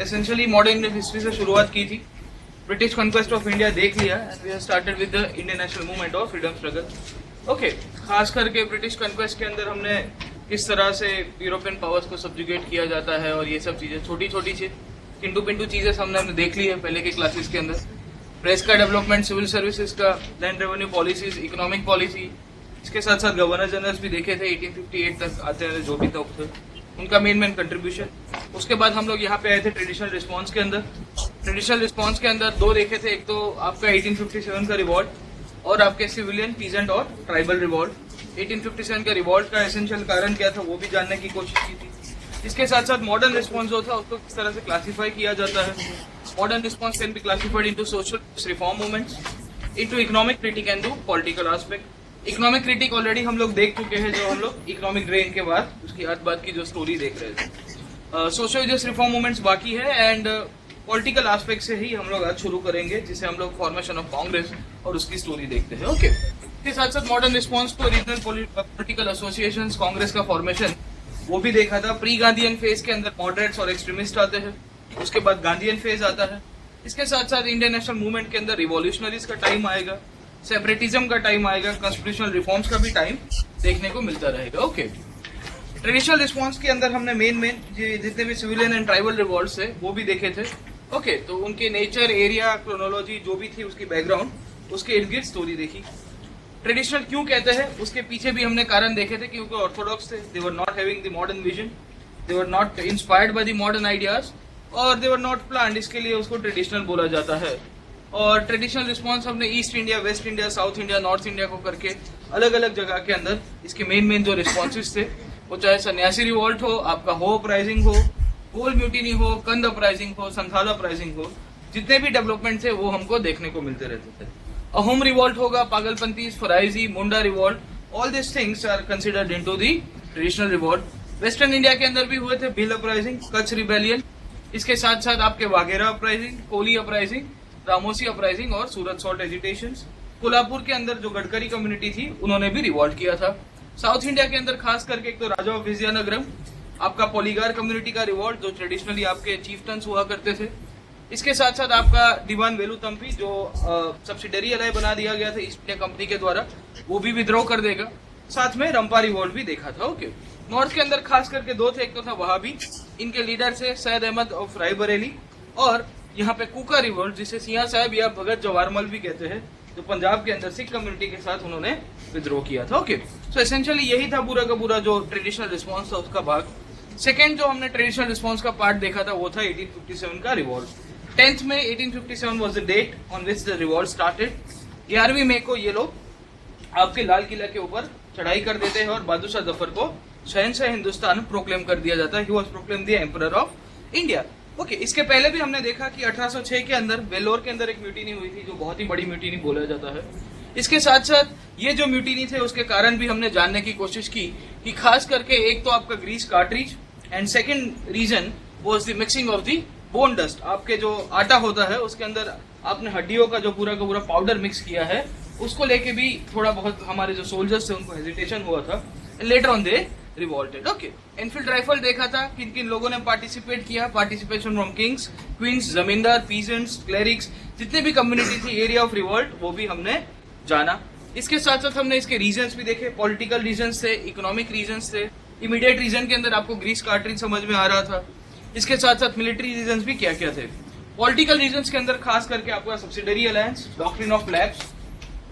Essentially modern Indian history से शुरुआत की थी। ब्रिटिश कॉन्क्वेस्ट ऑफ इंडिया देख लिया and we have started with the Indian national movement of freedom struggle. Okay, खास करके ब्रिटिश कॉन्क्वेस्ट के अंदर हमने किस तरह से यूरोपियन पावर्स को सब्जुगेट किया जाता है और ये सब चीज़ें छोटी छोटी सी किंटू पिंटू चीज़ें हमने देख ली है पहले के क्लासेस के अंदर। प्रेस का डेवलपमेंट, सिविल सर्विसेज का, land revenue policies, economic policy, इसके साथ साथ गवर्नर जनरल्स भी देखे थे 1858 तक आते हैं जो भी तक थे, उनका मेन कंट्रीब्यूशन। उसके बाद हम लोग यहाँ पे आए थे ट्रेडिशनल रिस्पॉन्स के अंदर। ट्रेडिशनल रिस्पॉन्स के अंदर दो देखे थे, एक तो आपका 1857 का रिवॉल्ट और आपके सिविलियन, पीजेंट और ट्राइबल रिवॉल्ट। 1857 का रिवॉल्ट का एसेंशियल कारण क्या था वो भी जानने की कोशिश की थी। इसके साथ साथ मॉडर्न रिस्पॉन्स जो था उसको किस तरह से क्लासीफाई किया जाता है। Modern response can be classified into social reform movements, into economic critique and to political aspect. Economic critique already हम लोग देख चुके हैं, जो हम लोग इकोनॉमिक ड्रेन के बाद उसकी हद बात की जो स्टोरी देख रहे थे। सोशल जस्ट रिफॉर्म मूवमेंट्स बाकी है एंड पॉलिटिकल एस्पेक्ट से ही हम लोग आज शुरू करेंगे, जिसे हम लोग फॉर्मेशन ऑफ कांग्रेस और उसकी स्टोरी देखते हैं। ओके, इसके साथ साथ modern response to regional political association, Congress का फॉर्मेशन वो भी देखा था। प्री गांधीयन फेज के अंदर मॉडरेट्स और एक्सट्रीमिस्ट आते हैं, उसके बाद गांधीयन फेज आता है। इसके साथ साथ इंडियन नेशनल मूवमेंट के अंदर रिवॉल्यूशनरीज का टाइम आएगा, सेपरेटिज्म का टाइम आएगा, कॉन्स्टिट्यूशनल रिफॉर्म्स का भी टाइम देखने को मिलता रहेगा। ओके, ट्रेडिशनल रिस्पॉन्स के अंदर हमने मेन जितने भी सिविलियन एंड ट्राइबल रिवॉल्ट्स है वो भी देखे थे। ओके, तो उनके नेचर, एरिया, क्रोनोलॉजी जो भी थी, उसकी बैकग्राउंड, उसके इर्द गिर्द स्टोरी देखी। ट्रेडिशनल क्यों कहते हैं उसके पीछे भी हमने कारण देखे थे, क्योंकि ऑर्थोडॉक्स थे, they were not having the modern vision, they were not inspired by the modern ideas और दे वर नॉट प्लान्ड, इसके लिए उसको ट्रेडिशनल बोला जाता है। और ट्रेडिशनल रिस्पॉन्स हमने east India, waste India, south India, north India को करके अलग अलग जगह के अंदर इसके मेन जो रिस्पॉन्सेज थे, वो चाहे सन्यासी रिवॉल्ट हो, आपका हो अपराइजिंग हो, कोल म्यूटिनी हो, कंद अपराइजिंग हो, संथाल अपराइजिंग हो, जितने भी डेवलपमेंट थे वो हमको देखने को मिलते रहते थे। अहोम रिवॉल्ट होगा, Pagalpanthi, Faraizi, Munda revolt, all this things are considered into the traditional revolt. Western India के अंदर भी हुए थे भील अपराइजिंग, कच्छ रिबेलियन, इसके साथ साथ आपके Waghera uprising, Koli uprising, Ramosi uprising और सूरत सॉल्ट एजिटेशंस। कोल्हापुर के अंदर जो गडकरी कम्युनिटी थी उन्होंने भी रिवॉल्ट किया था। साउथ इंडिया के अंदर खास करके एक तो राजा ऑफ विजयनगरम, आपका पोलीगार कम्युनिटी का रिवॉल्ट, जो ट्रेडिशनली आपके चीफ्टन्स हुआ करते थे। इसके साथ साथ आपका दीवान वेलुतम्पी, जो सब्सिडरी अलाय बना दिया गया था ईस्ट इंडिया कंपनी के द्वारा, वो भी विद्रोह कर देगा। साथ में रंपा रिवॉल्ट भी देखा था। ओके, नॉर्थ के अंदर खास करके दो थे, एक तो था वहाबी, इनके लीडर थे सैयद अहमद ऑफ रायबरेली, और यहाँ पे कुका रिवॉल्ट, जिसे सिंह साहब या भगत जवाहरमल भी कहते हैं, जो पंजाब के अंदर सिख कम्युनिटी के साथ उन्होंने विद्रोह किया था। ओके, सो एसेंशियली यही था पूरा का पूरा जो ट्रेडिशनल रिस्पॉन्स था उसका भाग। सेकेंड जो हमने ट्रेडिशनल रिस्पॉन्स का पार्ट देखा था वो था 1857 का रिवॉल्ट। 10th में 1857 was the date on which the revolt started। 11वीं मई को ये लोग आपके लाल किला के ऊपर चढ़ाई कर देते हैं और बहादुर शाह जफर को शहंशाह हिंदुस्तान प्रोक्लेम कर दिया जाता है। He was proclaimed the emperor of India। Okay, इसके पहले भी हमने देखा कि 1806 के अंदर वेल्लोर के अंदर एक म्यूटिनी हुई थी, जो बहुत ही बड़ी म्यूटिनी बोला जाता है। इसके साथ साथ ये जो म्यूटिनी थे उसके कारण भी हमने जानने की कोशिश की कि खास करके एक तो आपका grease cartridge and second reason was the mixing of the bone dust. आपके जो आटा होता है उसके अंदर आपने हड्डियों का पूरा पाउडर मिक्स किया है, उसको लेके भी थोड़ा बहुत हमारे जो सोल्जर्स थे उनको हेजिटेशन हुआ था। Later on they revolted. Okay, Enfield rifle देखा था, किन किन लोगों ने पार्टिसिपेट किया। Participation from kings, queens, zamindar, peasants, clerics, जितने भी कम्युनिटी थी, एरिया ऑफ रिवॉल्ट, वो भी हमने जाना। इसके साथ साथ हमने इसके रीजन्स भी देखे। पॉलिटिकल रीजन्स थे, इकोनॉमिक रीजन्स थे। इमीडिएट रीजन के अंदर आपको ग्रीस कार्ट्रिज समझ में आ रहा था। इसके साथ साथ मिलिट्री रीजन्स भी क्या क्या थे। पॉलिटिकल रीजन्स के अंदर खास करके आपका subsidiary alliance, doctrine of lapse,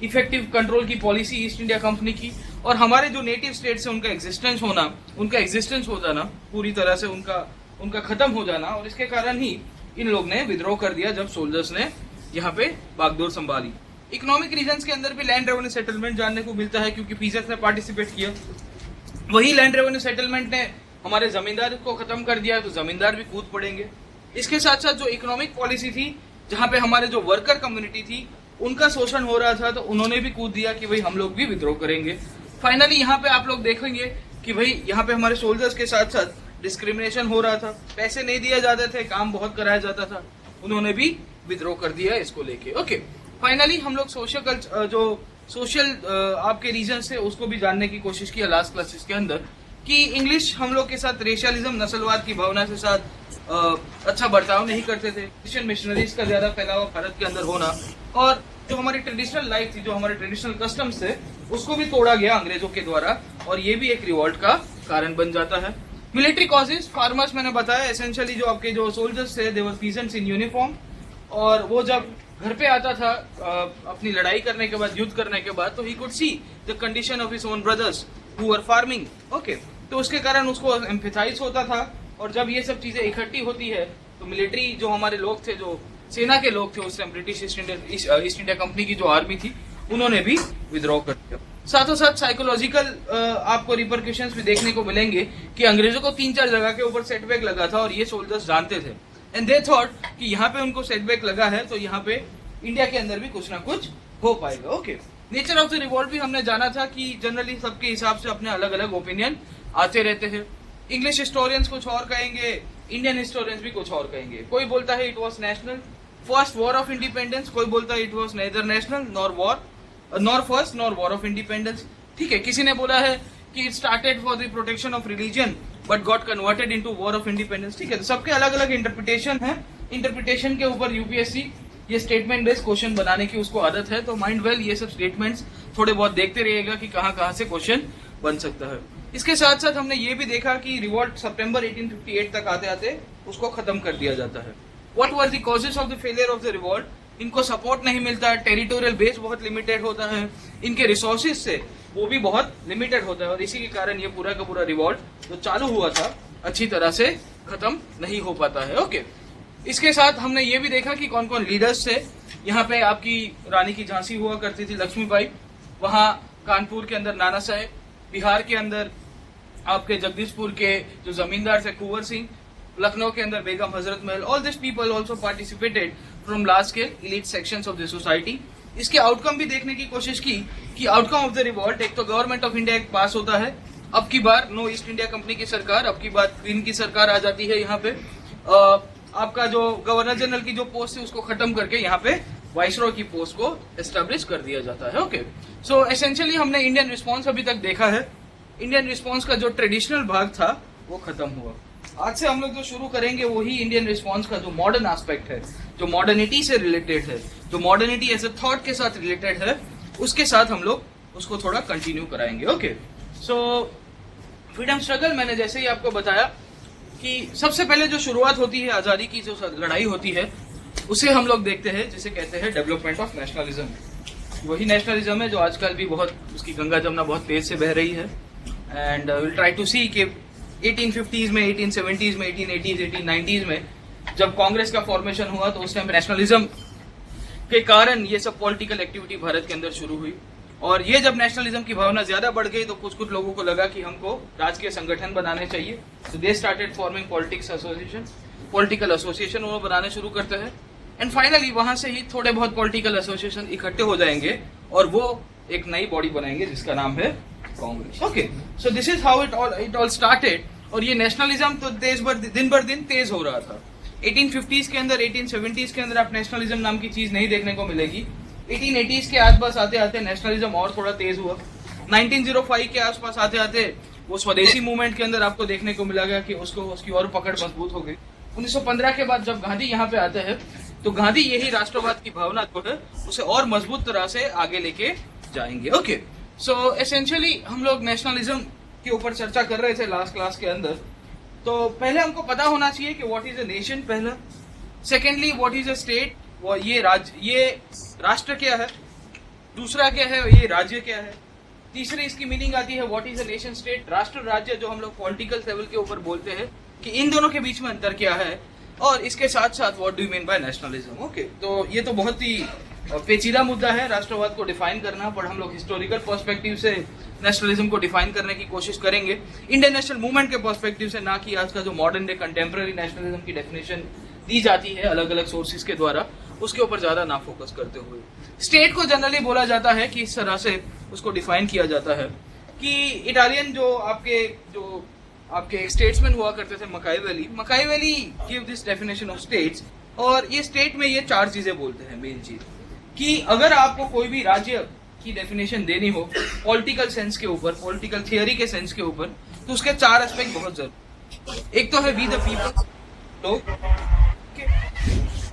effective control की पॉलिसी ईस्ट इंडिया कंपनी की, और हमारे जो नेटिव स्टेट्स है उनका एग्जिस्टेंस हो जाना, पूरी तरह से उनका खत्म हो जाना। और इसके कारण ही इन लोग ने विद्रोह कर दिया जब सोल्जर्स ने यहाँ पे बागडोर संभाली। इकोनॉमिक रीजन्स के अंदर भी लैंड रेवेन्यू सेटलमेंट जानने को मिलता है, क्योंकि पीजेंट्स ने पार्टिसिपेट किया। वही लैंड रेवेन्यू सेटलमेंट ने हमारे जमींदार को खत्म कर दिया, तो जमींदार भी कूद पड़ेंगे। इसके साथ साथ जो इकोनॉमिक पॉलिसी थी, जहाँ पे हमारे जो वर्कर कम्युनिटी थी उनका शोषण हो रहा था, तो उन्होंने भी कूद दिया कि भाई हम लोग भी विद्रोह करेंगे। फाइनली यहाँ पे आप लोग देखेंगे कि भाई यहाँ पे हमारे सोल्जर्स के साथ साथ डिस्क्रिमिनेशन हो रहा था, पैसे नहीं दिए जाते थे, काम बहुत कराया जाता था, उन्होंने भी विद्रोह कर दिया इसको लेके। ओके, फाइनली हम लोग सोशल आपके रीजन से उसको भी जानने की कोशिश किया लास्ट क्लासेस के अंदर, कि इंग्लिश हम लोग के साथ रेशियलिज्म, नस्लवाद की भावना के साथ अच्छा बर्ताव नहीं करते थे। क्रिश्चियन मिशनरीज का ज्यादा फैलाव भारत के अंदर होना, और जो हमारी ट्रेडिशनल लाइफ थी, जो हमारे ट्रेडिशनल कस्टम्स थे, उसको भी तोड़ा गया अंग्रेजों के द्वारा, और ये भी एक रिवॉल्ट का कारण बन जाता है। मिलिट्री कॉजेज, फार्मर्स मैंने बताया, एसेंशियली जो आपके जो सोल्जर्स थे, they were peasants in uniform, और वो जब घर पे आता था अपनी लड़ाई करने के बाद, युद्ध करने के बाद, तो he could see the condition of his own brothers who were farming. Okay, तो उसके कारण उसको एम्फेथाइज होता था, और जब ये सब चीजें इकट्ठी होती है तो मिलिट्री जो हमारे लोग थे, जो सेना के लोग थे उस time, British east India company की जो आर्मी थी, उन्होंने भी विद्रॉ कर दिया। साथों साथ साइकोलॉजिकल आपको रिपरकशंस भी देखने को मिलेंगे कि अंग्रेजों को 3-4 जगह के ऊपर सेटबैक लगा था, और ये सोल्जर्स जानते थे, एंड दे थॉट कि यहाँ पे उनको सेटबैक लगा है तो यहाँ पे इंडिया के अंदर भी कुछ ना कुछ हो पाएगा। Okay, nature of the revolt भी हमने जाना था कि जनरली सबके हिसाब से अपने अलग अलग ओपिनियन आते रहते हैं। इंग्लिश हिस्टोरियंस कुछ और कहेंगे, इंडियन हिस्टोरियंस भी कुछ और कहेंगे। कोई बोलता है it was national first war of independence, कोई बोलता है it was neither national nor first nor war of independence. ठीक है, किसी ने बोला है कि it started for the protection of religion but got converted into war of independence. ठीक है, तो सबके अलग अलग इंटरप्रिटेशन है। इंटरप्रिटेशन के ऊपर यूपीएससी ये स्टेटमेंट बेस्ड क्वेश्चन बनाने की उसको आदत है, तो माइंड वेल ये सब स्टेटमेंट्स थोड़े बहुत देखते रहिएगा कि कहाँ से क्वेश्चन बन सकता है। इसके साथ साथ हमने ये भी देखा कि रिवॉल्ट सितंबर 1858 तक आते आते उसको खत्म कर दिया जाता है। What were the causes of the failure of the revolt? इनको सपोर्ट नहीं मिलता है, टेरिटोरियल बेस बहुत लिमिटेड होता है, इनके रिसोर्सेज से वो भी बहुत लिमिटेड होता है, और इसी के कारण ये पूरा का पूरा रिवॉल्ट जो चालू हुआ था अच्छी तरह से खत्म नहीं हो पाता है। ओके, इसके साथ हमने ये भी देखा कि कौन कौन लीडर्स थे। यहाँ पे आपकी रानी की झांसी हुआ करती थी, लक्ष्मीबाई, वहाँ कानपुर के अंदर नाना साहेब, बिहार के अंदर आपके जगदीशपुर के जो जमींदार थे कुंवर सिंह, लखनऊ के अंदर Begum Hazrat Mahal, all this people also participated from large scale elite sections of the society. इसके आउटकम भी देखने की कोशिश की कि आउटकम ऑफ द रिवॉल्ट, एक तो गवर्नमेंट ऑफ इंडिया एक्ट पास होता है, अब की बार नो ईस्ट इंडिया कंपनी की सरकार, अब की बार क्वीन की सरकार आ जाती है। यहाँ पे आपका जो गवर्नर जनरल की जो पोस्ट है उसको खत्म करके यहाँ पे वाइसरॉय की पोस्ट को एस्टेब्लिश कर दिया जाता है। ओके, सो एसेंशियली हमने इंडियन रिस्पॉन्स अभी तक देखा है। इंडियन रिस्पॉन्स का जो ट्रेडिशनल भाग था वो खत्म हुआ। आज से हम लोग जो शुरू करेंगे वही इंडियन रिस्पॉन्स का जो मॉडर्न एस्पेक्ट है, जो मॉडर्निटी से रिलेटेड है, जो मॉडर्निटी एज ए थॉट के साथ रिलेटेड है, उसके साथ हम लोग उसको थोड़ा कंटिन्यू कराएंगे। ओके, सो फ्रीडम स्ट्रगल, मैंने जैसे ही आपको बताया कि सबसे पहले जो शुरुआत होती है आज़ादी की, जो लड़ाई होती है, उसे हम लोग देखते हैं जिसे कहते हैं डेवलपमेंट ऑफ नेशनलिज्म। वही नेशनलिज्म है जो आजकल भी बहुत, उसकी गंगा जमुना बहुत तेज से बह रही है, एंड विल ट्राई टू सी कि 1850s में, 1870s में, 1880s, 1890s में जब कांग्रेस का फॉर्मेशन हुआ तो उस टाइम नेशनलिज्म के कारण ये सब पॉलिटिकल एक्टिविटी भारत के अंदर शुरू हुई, और ये जब नेशनलिज्म की भावना ज्यादा बढ़ गई तो कुछ लोगों को लगा कि हमको राजकीय संगठन बनाने चाहिए। तो they started forming political association वो बनाने शुरू करते हैं, एंड फाइनली वहां से ही थोड़े बहुत पॉलिटिकल एसोसिएशन इकट्ठे हो जाएंगे और वो एक नई बॉडी बनाएंगे जिसका नाम है Congress. Okay, so this is how it all started. और ये नेशनलिज्म तो दिन बर दिन तेज हो रहा था। 1850s के अंदर, 1870s के अंदर आप नेशनलिज्म नाम की चीज नहीं देखने को मिलेगी। 1880s के आसपास आते आते नेशनलिज्म और थोड़ा तेज हुआ। 1905 के आसपास आते आते वो स्वदेशी मूवमेंट के अंदर आपको देखने को मिला गया कि उसकी और पकड़ मजबूत हो गई। 1915 के बाद जब गांधी यहाँ पे आते हैं तो गांधी यही राष्ट्रवाद की भावना को है उसे और मजबूत तरह से आगे लेके जाएंगे। ओके, सो एसेंशियली हम लोग नेशनलिज्म के ऊपर चर्चा कर रहे थे लास्ट क्लास के अंदर। तो पहले हमको पता होना चाहिए कि व्हाट इज अ नेशन, पहला। Secondly what is a state, ये राष्ट्र क्या है। दूसरा क्या है, ये राज्य क्या है। तीसरी इसकी मीनिंग आती है what is a nation state, राष्ट्र राज्य जो हम लोग पॉलिटिकल लेवल के ऊपर बोलते हैं कि इन दोनों के बीच में अंतर क्या है। और इसके साथ साथ what do you mean by nationalism. Okay, तो ये तो बहुत ही पेचीदा मुद्दा है राष्ट्रवाद को डिफाइन करना, पर हम लोग हिस्टोरिकल पर्सपेक्टिव से नेशनलिज्म को डिफाइन करने की कोशिश करेंगे, इंडियन नेशनल मूवमेंट के पर्सपेक्टिव से, ना कि आज का जो मॉडर्न डे कंटेम्प्रेरी नेशनलिज्म की डेफिनेशन दी जाती है अलग अलग सोर्सेज के द्वारा, उसके ऊपर ज्यादा ना फोकस करते हुए। स्टेट को जनरली बोला जाता है कि इस तरह से उसको डिफाइन किया जाता है कि इटालियन जो आपके एक स्टेट्समैन हुआ करते थे Machiavelli give this definition of states. और ये स्टेट में ये चार चीजें बोलते हैं मेन चीज, कि अगर आपको कोई भी राज्य की डेफिनेशन देनी हो पॉलिटिकल सेंस के ऊपर, पॉलिटिकल थियोरी के सेंस के ऊपर, तो उसके 4 एस्पेक्ट बहुत जरूरी। एक तो है वी द पीपल, लोग,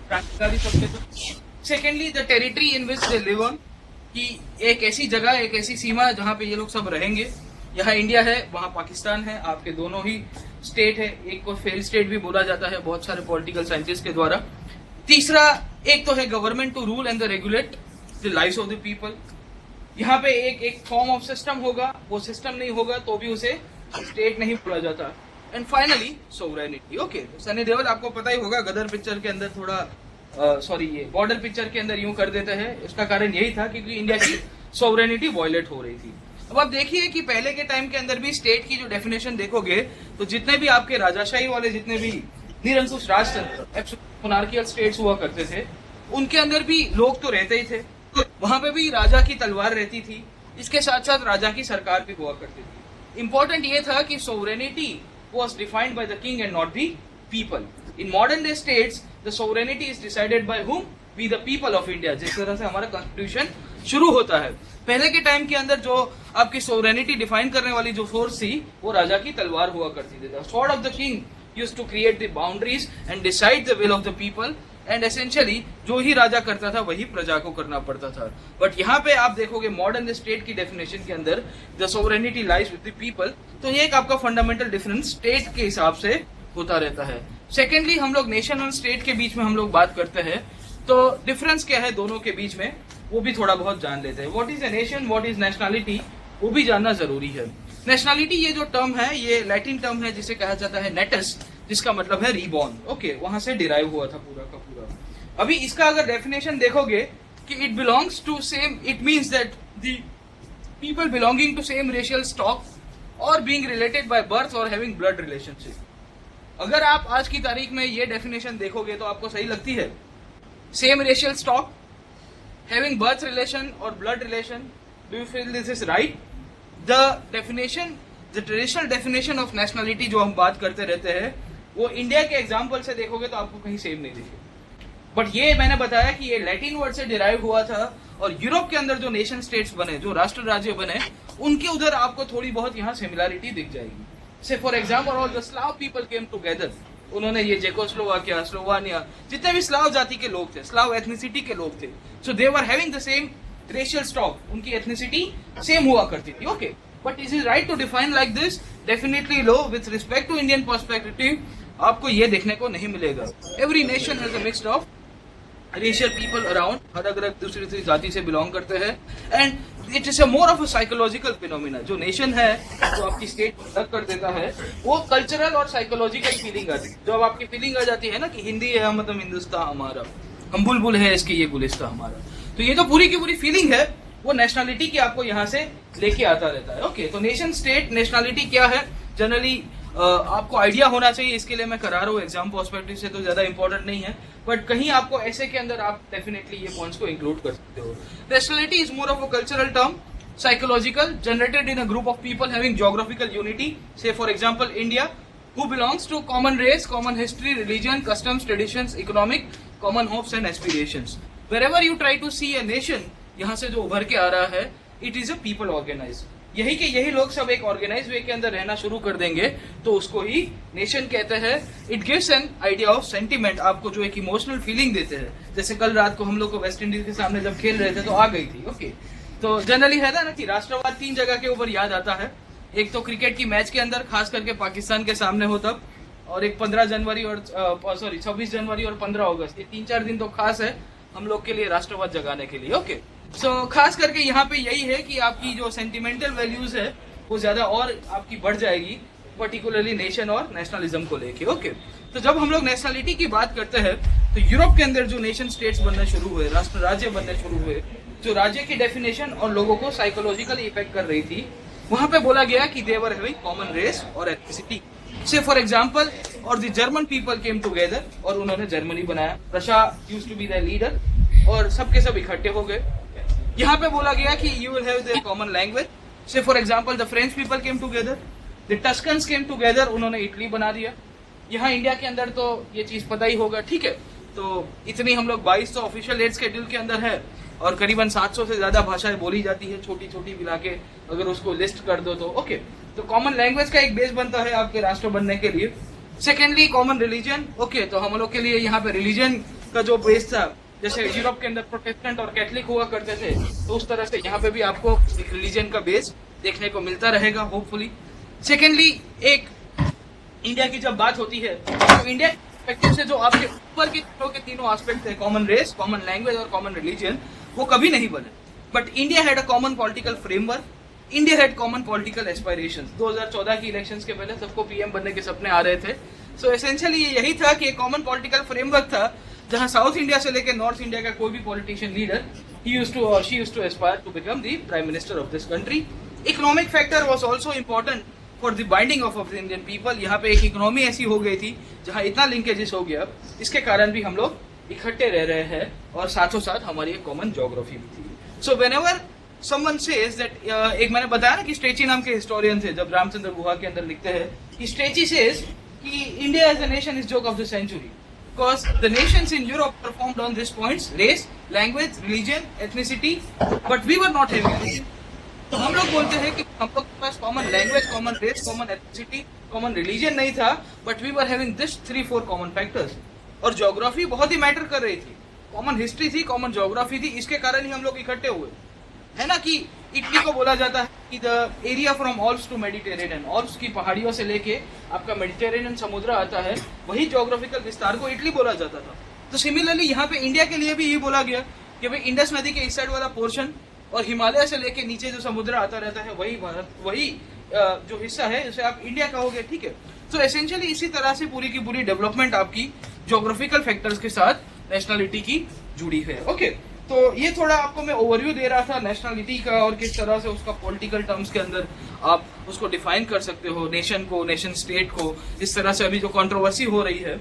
क्रांतिकारी सबके तो। Secondly the territory in which they live on, कि एक ऐसी जगह, एक ऐसी सीमा जहाँ पे ये लोग सब रहेंगे। यहाँ इंडिया है, वहाँ पाकिस्तान है, आपके दोनों ही स्टेट है। एक को फेल स्टेट भी बोला जाता है बहुत सारे पॉलिटिकल साइंटिस्ट के द्वारा। तीसरा एक तो है government to rule and the regulate the lives of the people. यहाँ पे एक फॉर्म ऑफ सिस्टम होगा, वो सिस्टम नहीं होगा तो भी उसे स्टेट नहीं बोला जाता। And finally sovereignty. Okay, Sunny Deol आपको पता ही होगा, गदर पिक्चर के अंदर थोड़ा ये बॉर्डर पिक्चर के अंदर यूं कर देते हैं। उसका कारण यही था क्योंकि इंडिया की सोवरेनिटी वॉयलेट हो रही थी। अब आप देखिए कि पहले के टाइम के अंदर भी स्टेट की जो डेफिनेशन देखोगे तो जितने भी आपके राजाशाही वाले, जितने भी निरंकुश राजतंत्र, मोनार्कियल स्टेट्स हुआ करते थे, उनके अंदर भी लोग तो रहते ही थे। वहां पे भी राजा की तलवार रहती थी, इसके साथ साथ राजा की सरकार भी हुआ करती थी। इंपॉर्टेंट ये था कि sovereignty was defined by the king and not the people. In modern day states, the sovereignty is decided by whom? We the people of India. जिस तरह से हमारा कॉन्स्टिट्यूशन शुरू होता है। पहले के टाइम के अंदर जो आपकी सोवरेनिटी डिफाइन करने वाली जो फोर्स थी वो राजा की तलवार हुआ करती थी। Sword of the king used to create the boundaries and decide the will of the people, and essentially जो ही राजा करता था वही प्रजा को करना पड़ता था। बट यहाँ पे आप देखोगे मॉडर्न स्टेट की डेफिनेशन के अंदर the sovereignty lies with the people. तो ये एक आपका फंडामेंटल डिफरेंस स्टेट के हिसाब से होता रहता है। सेकेंडली हम लोग नेशन और स्टेट के बीच में हम लोग बात करते हैं तो डिफरेंस क्या है दोनों के बीच में वो भी थोड़ा बहुत जान लेते हैं। What is a nation, what is nationality, वो भी जानना जरूरी है। नेशनलिटी ये जो टर्म है ये लैटिन टर्म है जिसे कहा जाता है नेटस, जिसका मतलब है रीबॉर्न। ओके, वहां से डिराइव हुआ था पूरा का पूरा। अभी इसका अगर डेफिनेशन देखोगे कि it belongs to same, it means that the people belonging to same racial stock और बीइंग रिलेटेड बाय बर्थ और हैविंग ब्लड रिलेशनशिप। अगर आप आज की तारीख में ये डेफिनेशन देखोगे तो आपको सही लगती है? Same racial stock, having birth relation और blood relation, do you feel this is right? The definition, the traditional definition of nationality जो हम बात करते रहते हैं वो इंडिया के एग्जाम्पल से देखोगे तो आपको कहीं सेम नहीं दिखेगा। बट ये मैंने बताया कि ये लैटिन वर्ड से डिराइव हुआ था और यूरोप के अंदर जो नेशन स्टेट्स बने, जो राष्ट्र राज्य बने, उनके उधर आपको थोड़ी बहुत यहाँ सिमिलैरिटी दिख जाएगी। Say for example all the Slav people came together, उन्होंने ये चेकोस्लोवाकिया, स्लोवानिया, जितने भी स्लाव जाति के लोग थे, स्लाव एथनिसिटी के लोग थे, so they were having the same racial stock, उनकी एथनिसिटी सेम हुआ करती थी। Okay, but is it right to define like this? Definitely लो। With respect to Indian perspective आपको ये देखने को नहीं मिलेगा। Every nation has a mixed of racial people around, अलग अलग दूसरी जाति से बिलोंग करते हैं, and it is a more of a psychological phenomena. जो नेशन है जो आपकी स्टेट अलग कर देता है वो कल्चरल और साइकोलॉजिकल फीलिंग आती है। जब आपकी फीलिंग आ जाती है ना कि हिंदी है मतलब हिंदुस्तान हमारा, हम बुलबुल है इसकी ये गुलिस्ता हमारा, तो ये तो पूरी की पूरी फीलिंग है वो नेशनलिटी की आपको यहाँ से लेके आता रहता है। ओके, तो नेशन स्टेट नेशनलिटी क्या है जनरली आपको आइडिया होना चाहिए। इसके लिए मैं करा रहा हूँ, एग्जाम पर्सपेक्टिव से तो ज्यादा इंपॉर्टेंट नहीं है, बट कहीं आपको ऐसे के अंदर आप डेफिनेटली ये पॉइंट्स को इंक्लूड कर सकते हो। Nationality is more of a cultural term, psychological, generated in a group of people having geographical unity, say for example India, who belongs to common race, common history, religion, customs, traditions, economic, common hopes and aspirations. Wherever you try to see a nation, यहाँ से जो उभर के आ रहा है, it is a people organized. यही के यही लोग सब एक ऑर्गेनाइज वे के अंदर रहना शुरू कर देंगे तो उसको ही नेशन कहते हैं। It gives an idea of sentiment, आपको जो एक इमोशनल फीलिंग देते हैं। जैसे कल रात को हम लोग को वेस्ट इंडीज के सामने जब खेल रहे थे तो आ गई थी। ओके, तो जनरली है ना कि राष्ट्रवाद 3 जगह के ऊपर याद आता है। एक तो क्रिकेट की मैच के अंदर, खास करके पाकिस्तान के सामने हो तब, और एक 15 जनवरी और 26 जनवरी और 15 अगस्त, ये 3-4 दिन तो खास है हम लोग के लिए राष्ट्रवाद जगाने के लिए। ओके, सो खास करके यहाँ पे यही है कि आपकी जो सेंटिमेंटल वैल्यूज है वो ज्यादा और आपकी बढ़ जाएगी, पर्टिकुलरली नेशन और नेशनलिज्म को लेके। ओके, तो जब हम लोग नेशनलिटी की बात करते हैं तो यूरोप के अंदर जो नेशन स्टेट्स बनने शुरू हुए, राष्ट्र राज्य बनने शुरू हुए, जो राज्य की डेफिनेशन और लोगों को साइकोलॉजिकली इफेक्ट कर रही थी, वहां पे बोला गया कि they were having common race और एथनिसिटी। से फॉर एग्जांपल, और the German people came together, और उन्होंने जर्मनी बनाया। Russia used to be the leader, और सबके सब इकट्ठे हो गए। यहाँ पे बोला गया कि you will have their common language. Say for example the French people came together, the Tuscans came together, उन्होंने इटली बना दिया। यहाँ इंडिया के अंदर तो ये चीज पता ही होगा, ठीक है। तो इतनी हम लोग 22 तो ऑफिशियल एड शेड्यूल के अंदर है और करीबन 700 से ज्यादा भाषाएं बोली जाती है, छोटी छोटी मिला के अगर उसको लिस्ट कर दो तो। ओके, तो कॉमन लैंग्वेज का एक बेस बनता है आपके राष्ट्र बनने के लिए। सेकेंडली कॉमन रिलीजन, ओके, तो हम लोग के लिए यहाँ पे रिलीजन का जो बेस था, जैसे यूरोप के अंदर प्रोटेस्टेंट और कैथलिक हुआ करते थे, तो उस तरह से यहाँ पे भी आपको एक रिलीजन का बेस देखने को मिलता रहेगा होपफुली। सेकेंडली एक इंडिया की जब बात होती है तो इंडिया perspective से जो आपके ऊपर के तीनों एस्पेक्ट थे, कॉमन रेस, कॉमन लैंग्वेज और कॉमन रिलीजन, वो कभी नहीं बने। But India had a common political framework, India had common political aspirations. 2014 की इलेक्शंस के पहले सबको पीएम बनने के सपने आ रहे थे। सो एसेंशियली यही था कि एक कॉमन पॉलिटिकल फ्रेमवर्क था जहां साउथ इंडिया से लेकर नॉर्थ इंडिया का कोई भी politician leader he used to or she used to aspire to become the prime minister of this country. Economic factor was also important for the binding of the Indian people. यहाँ पे एक economy ऐसी हो गई थी जहाँ इतना linkages हो गया, इसके कारण भी हम लोग इकट्ठे रह रहे हैं और साथों साथ हमारी एक कॉमन ज्योग्राफी भी थी। सो whenever someone says that एक मैंने बताया ना कि स्ट्रेची नाम के हिस्टोरियन थे, जब रामचंद्र गुहा के अंदर लिखते हैं कि स्ट्रेची says कि India as a nation is joke of the century because the nations in Europe performed on these points: race, language, religion, ethnicity, but we were not having anything. तो हम लोग बोलते हैं कि हम लोग के पास common language, common race, common ethnicity, common religion नहीं था, but we were having this 3-4 common factors. और ज्योग्राफी बहुत ही मैटर कर रही थी, कॉमन हिस्ट्री थी, कॉमन ज्योग्राफी थी, इसके कारण ही हम लोग इकट्ठे हुए। है ना कि इटली को बोला जाता है कि the area from Alps to Mediterranean, Alps की पहाड़ियों से लेके आपका मेडिटेरेनियन समुद्र आता है, वही ज्योग्राफिकल विस्तार को इटली बोला जाता था। तो सिमिलरली यहाँ पे इंडिया के लिए भी यही बोला गया कि भाई इंडस नदी के इस साइड वाला पोर्शन और हिमालय से लेके नीचे जो समुद्र आता रहता है वही भारत, वही जो हिस्सा है उसे आप इंडिया कहोगे, ठीक है। तो एसेंशियली इसी तरह से पूरी की पूरी डेवलपमेंट आपकी ज्योग्राफिकल फैक्टर्स के साथ नेशनलिटी की जुड़ी है। ओके, तो ये थोड़ा आपको मैं ओवरव्यू दे रहा था नेशनलिटी का और किस तरह से उसका पॉलिटिकल टर्म्स के अंदर आप उसको डिफाइन कर सकते हो, नेशन को, नेशन स्टेट को। इस तरह से अभी जो कंट्रोवर्सी हो रही है